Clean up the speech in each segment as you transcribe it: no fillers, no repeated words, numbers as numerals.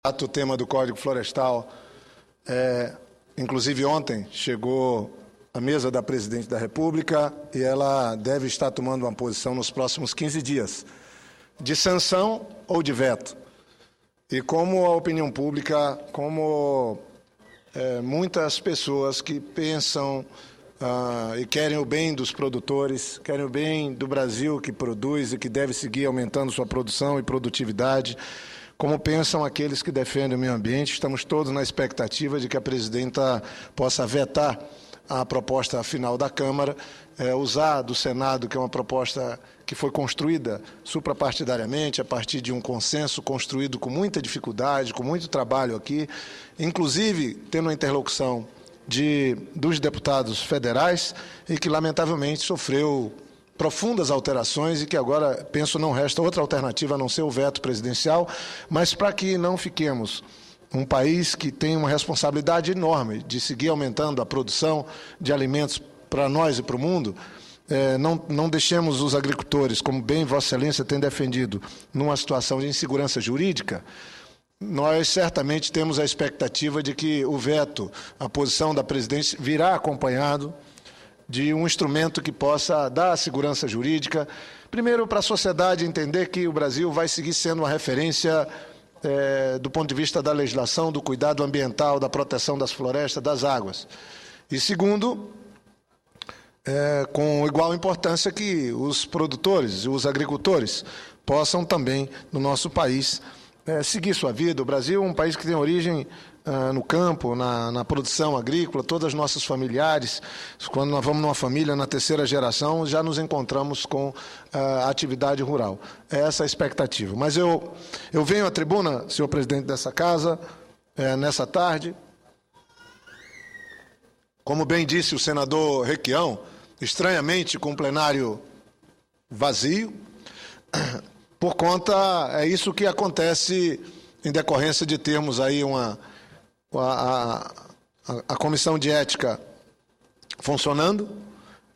O tema do Código Florestal, inclusive ontem, chegou à mesa da Presidente da República e ela deve estar tomando uma posição nos próximos 15 dias, de sanção ou de veto. E como a opinião pública, como muitas pessoas que pensam e querem o bem dos produtores, querem o bem do Brasil que produz e que deve seguir aumentando sua produção e produtividade, como pensam aqueles que defendem o meio ambiente, estamos todos na expectativa de que a Presidenta possa vetar a proposta final da Câmara, usar do Senado, que é uma proposta que foi construída suprapartidariamente, a partir de um consenso construído com muita dificuldade, com muito trabalho aqui, inclusive tendo a interlocução dos deputados federais e que, lamentavelmente, sofreu profundas alterações e que agora, penso, não resta outra alternativa a não ser o veto presidencial, mas para que não fiquemos um país que tem uma responsabilidade enorme de seguir aumentando a produção de alimentos para nós e para o mundo, não deixemos os agricultores, como bem Vossa Excelência tem defendido, numa situação de insegurança jurídica. Nós certamente temos a expectativa de que o veto, a posição da Presidência, virá acompanhado de um instrumento que possa dar segurança jurídica, primeiro para a sociedade entender que o Brasil vai seguir sendo uma referência do ponto de vista da legislação, do cuidado ambiental, da proteção das florestas, das águas. E segundo, com igual importância que os produtores e os agricultores possam também, no nosso país, seguir sua vida. O Brasil é um país que tem origem no campo, na produção agrícola, todas as nossas familiares, quando nós vamos numa família na terceira geração, já nos encontramos com a atividade rural. É essa a expectativa. Mas eu venho à tribuna, senhor presidente dessa casa, nessa tarde, como bem disse o senador Requião, estranhamente com o plenário vazio, por conta, é isso que acontece em decorrência de termos aí a Comissão de Ética funcionando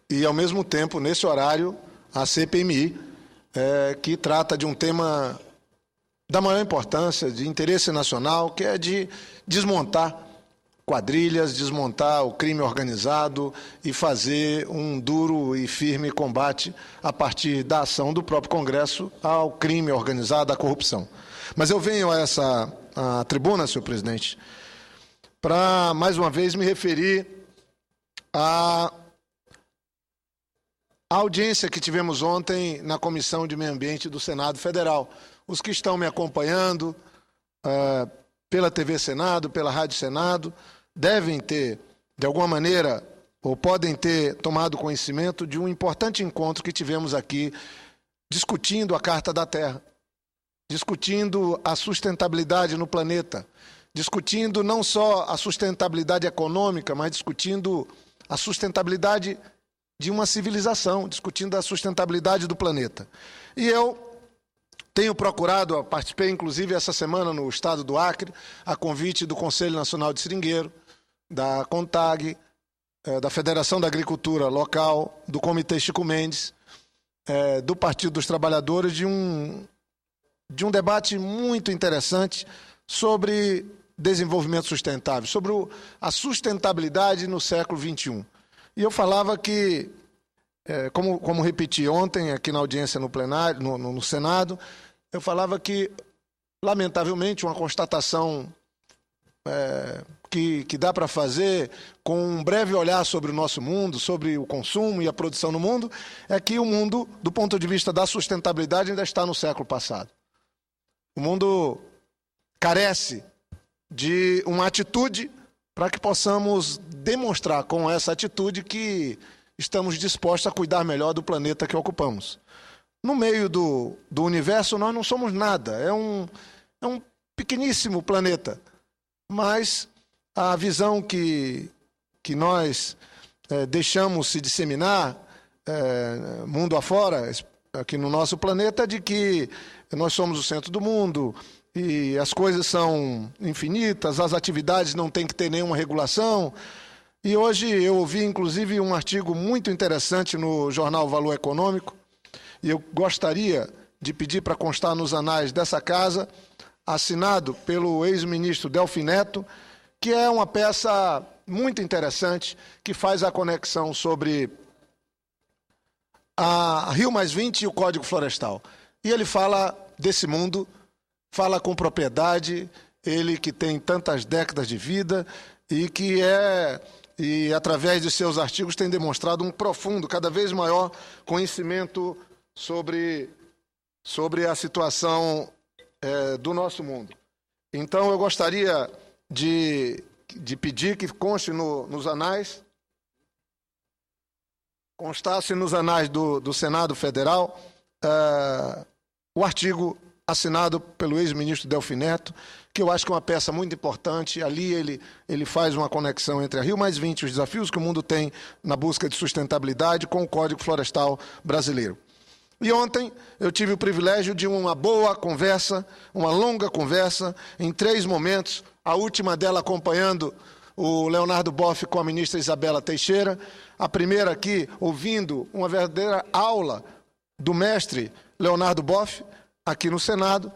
e, ao mesmo tempo, nesse horário, a CPMI, que trata de um tema da maior importância, de interesse nacional, que é de desmontar quadrilhas, desmontar o crime organizado e fazer um duro e firme combate a partir da ação do próprio Congresso ao crime organizado, à corrupção. Mas eu venho a essa tribuna, senhor presidente, para, mais uma vez, me referir à audiência que tivemos ontem na Comissão de Meio Ambiente do Senado Federal. Os que estão me acompanhando pela TV Senado, pela Rádio Senado, devem ter, de alguma maneira, ou podem ter tomado conhecimento de um importante encontro que tivemos aqui, discutindo a Carta da Terra, discutindo a sustentabilidade no planeta, discutindo não só a sustentabilidade econômica, mas discutindo a sustentabilidade de uma civilização, discutindo a sustentabilidade do planeta. E eu tenho procurado, participei inclusive essa semana no estado do Acre, a convite do Conselho Nacional de Seringueiro, da CONTAG, da Federação da Agricultura Local, do Comitê Chico Mendes, do Partido dos Trabalhadores, de um debate muito interessante sobre desenvolvimento sustentável, sobre a sustentabilidade no século XXI. E eu falava que, como repeti ontem aqui na audiência no plenário, no Senado, eu falava que, lamentavelmente, uma constatação que dá para fazer com um breve olhar sobre o nosso mundo, sobre o consumo e a produção no mundo, é que o mundo, do ponto de vista da sustentabilidade, ainda está no século passado. O mundo carece de uma atitude para que possamos demonstrar com essa atitude que estamos dispostos a cuidar melhor do planeta que ocupamos. No meio do universo, nós não somos nada, é um pequeníssimo planeta, mas a visão que nós deixamos se disseminar mundo afora, aqui no nosso planeta, é de que nós somos o centro do mundo e as coisas são infinitas, as atividades não têm que ter nenhuma regulação. E hoje eu ouvi, inclusive, um artigo muito interessante no jornal Valor Econômico, e eu gostaria de pedir para constar nos anais dessa casa assinado pelo ex-ministro Delfim Neto, que é uma peça muito interessante, que faz a conexão sobre a Rio+20 e o Código Florestal. E ele fala desse mundo, fala com propriedade, ele que tem tantas décadas de vida e através de seus artigos tem demonstrado um profundo, cada vez maior conhecimento sobre a situação do nosso mundo. Então, eu gostaria de pedir que conste nos anais, constasse nos anais do Senado Federal o artigo assinado pelo ex-ministro Delfim Neto, que eu acho que é uma peça muito importante. Ali ele faz uma conexão entre a Rio+20 e os desafios que o mundo tem na busca de sustentabilidade com o Código Florestal brasileiro. E ontem eu tive o privilégio de uma boa conversa, uma longa conversa, em 3 momentos, a última dela acompanhando o Leonardo Boff com a ministra Isabela Teixeira, a primeira aqui ouvindo uma verdadeira aula do mestre Leonardo Boff, aqui no Senado,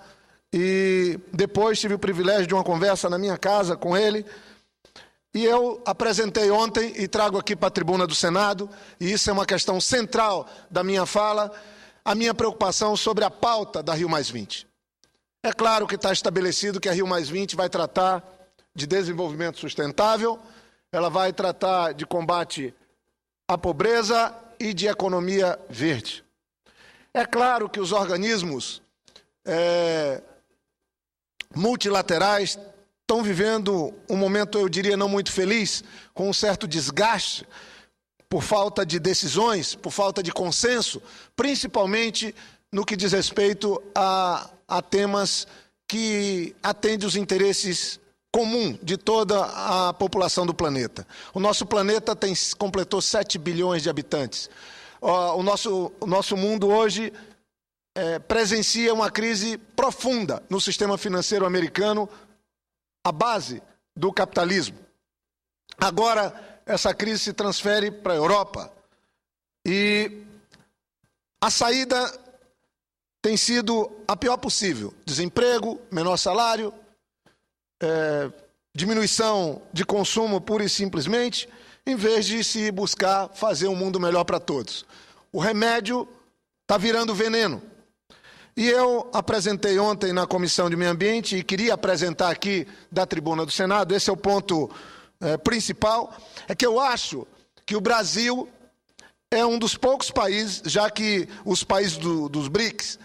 e depois tive o privilégio de uma conversa na minha casa com ele, e eu apresentei ontem e trago aqui para a tribuna do Senado, e isso é uma questão central da minha fala, a minha preocupação sobre a pauta da Rio+20. É claro que está estabelecido que a Rio+20 vai tratar de desenvolvimento sustentável, ela vai tratar de combate à pobreza e de economia verde. É claro que os organismos multilaterais estão vivendo um momento, eu diria, não muito feliz, com um certo desgaste, por falta de decisões, por falta de consenso, principalmente no que diz respeito a temas que atendem os interesses comuns de toda a população do planeta. O nosso planeta completou 7 bilhões de habitantes. O nosso mundo hoje presencia uma crise profunda no sistema financeiro americano, a base do capitalismo. Agora, essa crise se transfere para a Europa e a saída tem sido a pior possível. Desemprego, menor salário, diminuição de consumo pura e simplesmente, em vez de se buscar fazer um mundo melhor para todos. O remédio está virando veneno. E eu apresentei ontem na Comissão de Meio Ambiente e queria apresentar aqui da tribuna do Senado, esse é o ponto principal, é que eu acho que o Brasil é um dos poucos países, já que os países dos BRICS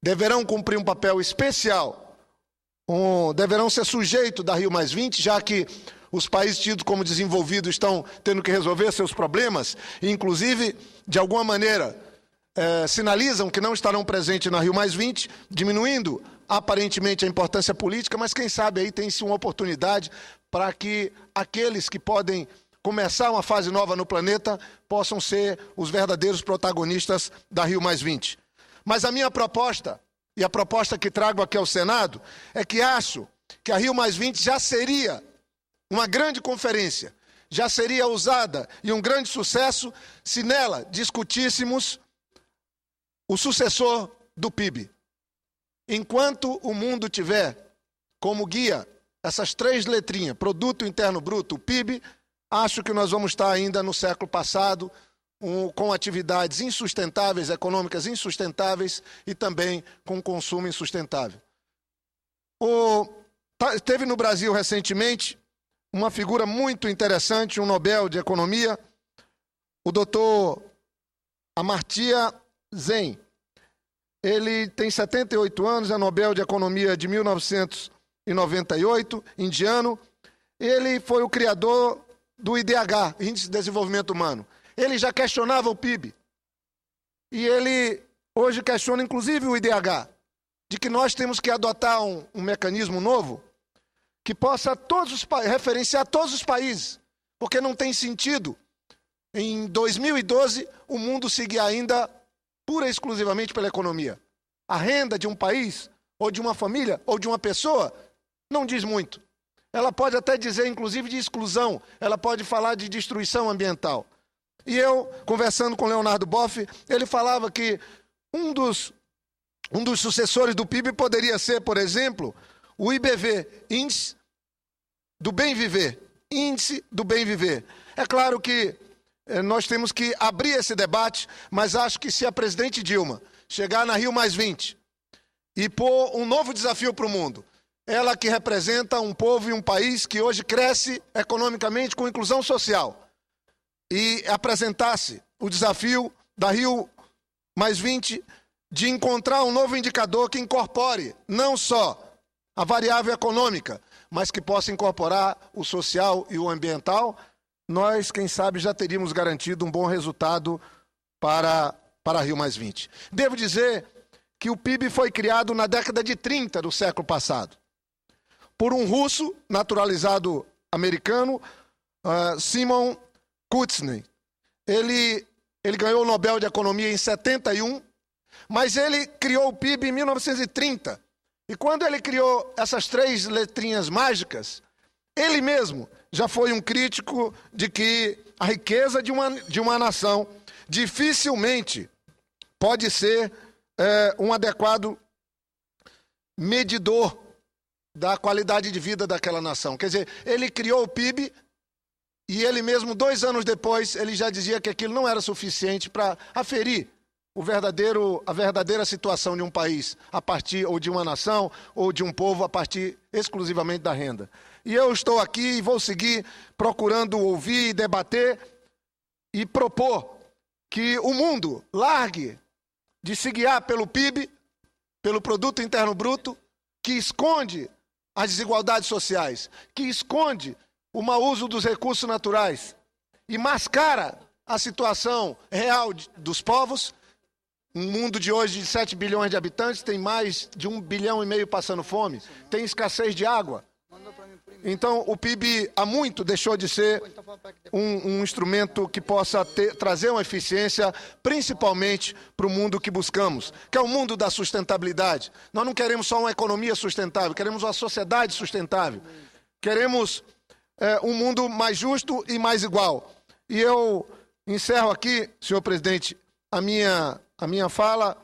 deverão cumprir um papel especial, deverão ser sujeitos da Rio+20, já que os países tidos como desenvolvidos estão tendo que resolver seus problemas, e inclusive, de alguma maneira, sinalizam que não estarão presentes na Rio+20, diminuindo aparentemente a importância política, mas quem sabe aí tem-se uma oportunidade para que aqueles que podem começar uma fase nova no planeta possam ser os verdadeiros protagonistas da Rio+20. Mas a minha proposta, e a proposta que trago aqui ao Senado, é que acho que a Rio+20 já seria uma grande conferência, já seria usada e um grande sucesso se nela discutíssemos o sucessor do PIB. Enquanto o mundo tiver como guia essas 3 letrinhas, Produto Interno Bruto, o PIB, acho que nós vamos estar ainda no século passado, com atividades insustentáveis, econômicas insustentáveis e também com consumo insustentável. Teve no Brasil recentemente uma figura muito interessante, um Nobel de Economia, o doutor Amartya Sen. Ele tem 78 anos, é Nobel de Economia de 1998, indiano. Ele foi o criador do IDH, Índice de Desenvolvimento Humano. Ele já questionava o PIB. E ele hoje questiona inclusive o IDH, de que nós temos que adotar um mecanismo novo que possa referenciar todos os países, porque não tem sentido, em 2012, o mundo seguir ainda pura e exclusivamente pela economia. A renda de um país, ou de uma família, ou de uma pessoa, não diz muito. Ela pode até dizer, inclusive, de exclusão, ela pode falar de destruição ambiental. E eu, conversando com Leonardo Boff, ele falava que um dos Um dos sucessores do PIB poderia ser, por exemplo, o IBV, Índice do Bem Viver. Índice do Bem Viver. É claro que nós temos que abrir esse debate, mas acho que se a presidente Dilma chegar na Rio+20 e pôr um novo desafio para o mundo, ela que representa um povo e um país que hoje cresce economicamente com inclusão social, e apresentasse o desafio da Rio+20 de encontrar um novo indicador que incorpore não só a variável econômica, mas que possa incorporar o social e o ambiental, nós, quem sabe, já teríamos garantido um bom resultado para a Rio+20. Devo dizer que o PIB foi criado na década de 30 do século passado, por um russo naturalizado americano, Simon Kuznets. Ele ganhou o Nobel de Economia em 71, mas ele criou o PIB em 1930. E quando ele criou essas 3 letrinhas mágicas, ele mesmo já foi um crítico de que a riqueza de uma nação dificilmente pode ser um adequado medidor da qualidade de vida daquela nação. Quer dizer, ele criou o PIB e ele mesmo, 2 anos depois, ele já dizia que aquilo não era suficiente para aferir a verdadeira situação de um país, a partir, ou de uma nação, ou de um povo, a partir exclusivamente da renda. E eu estou aqui e vou seguir procurando ouvir e debater e propor que o mundo largue de se guiar pelo PIB, pelo Produto Interno Bruto, que esconde as desigualdades sociais, que esconde o mau uso dos recursos naturais e mascara a situação real dos povos. Um mundo de hoje de 7 bilhões de habitantes tem mais de 1,5 bilhão passando fome, tem escassez de água. Então, o PIB há muito deixou de ser um instrumento que possa trazer uma eficiência, principalmente para o mundo que buscamos, que é o mundo da sustentabilidade. Nós não queremos só uma economia sustentável, queremos uma sociedade sustentável. Queremos um mundo mais justo e mais igual. E eu encerro aqui, senhor presidente, a minha fala,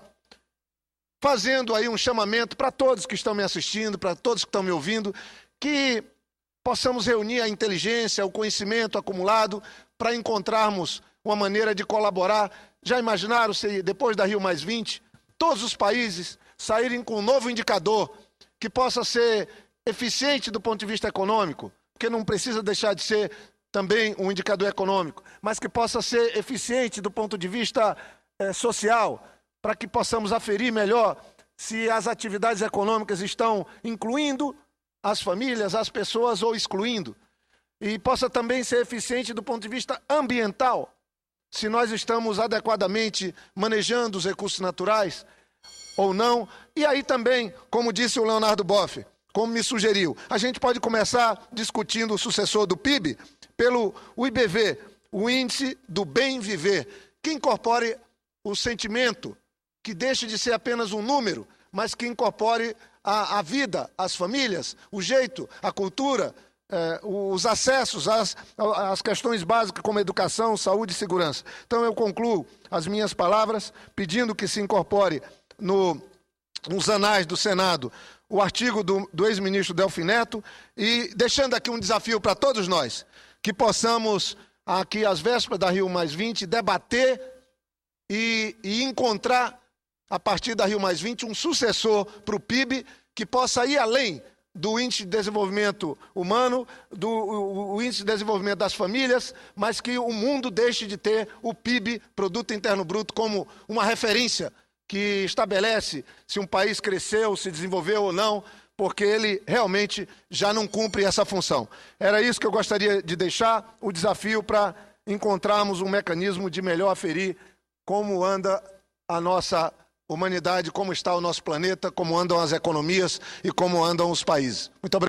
fazendo aí um chamamento para todos que estão me assistindo, para todos que estão me ouvindo, que possamos reunir a inteligência, o conhecimento acumulado para encontrarmos uma maneira de colaborar. Já imaginaram se depois da Rio+20, todos os países saírem com um novo indicador que possa ser eficiente do ponto de vista econômico, porque não precisa deixar de ser também um indicador econômico, mas que possa ser eficiente do ponto de vista social, para que possamos aferir melhor se as atividades econômicas estão incluindo as famílias, as pessoas, ou excluindo. E possa também ser eficiente do ponto de vista ambiental, se nós estamos adequadamente manejando os recursos naturais ou não. E aí também, como disse o Leonardo Boff, como me sugeriu, a gente pode começar discutindo o sucessor do PIB pelo IBV, o Índice do Bem Viver, que incorpore o sentimento, que deixe de ser apenas um número, mas que incorpore a vida, as famílias, o jeito, a cultura, os acessos às questões básicas como educação, saúde e segurança. Então eu concluo as minhas palavras pedindo que se incorpore nos anais do Senado o artigo do ex-ministro Delfim Neto e deixando aqui um desafio para todos nós, que possamos aqui às vésperas da Rio+20 debater e encontrar a partir da Rio+20 um sucessor para o PIB que possa ir além do índice de desenvolvimento humano, do índice de desenvolvimento das famílias, mas que o mundo deixe de ter o PIB, Produto Interno Bruto, como uma referência que estabelece se um país cresceu, se desenvolveu ou não, porque ele realmente já não cumpre essa função. Era isso que eu gostaria de deixar, o desafio para encontrarmos um mecanismo de melhor aferir como anda a nossa humanidade, como está o nosso planeta, como andam as economias e como andam os países. Muito obrigado.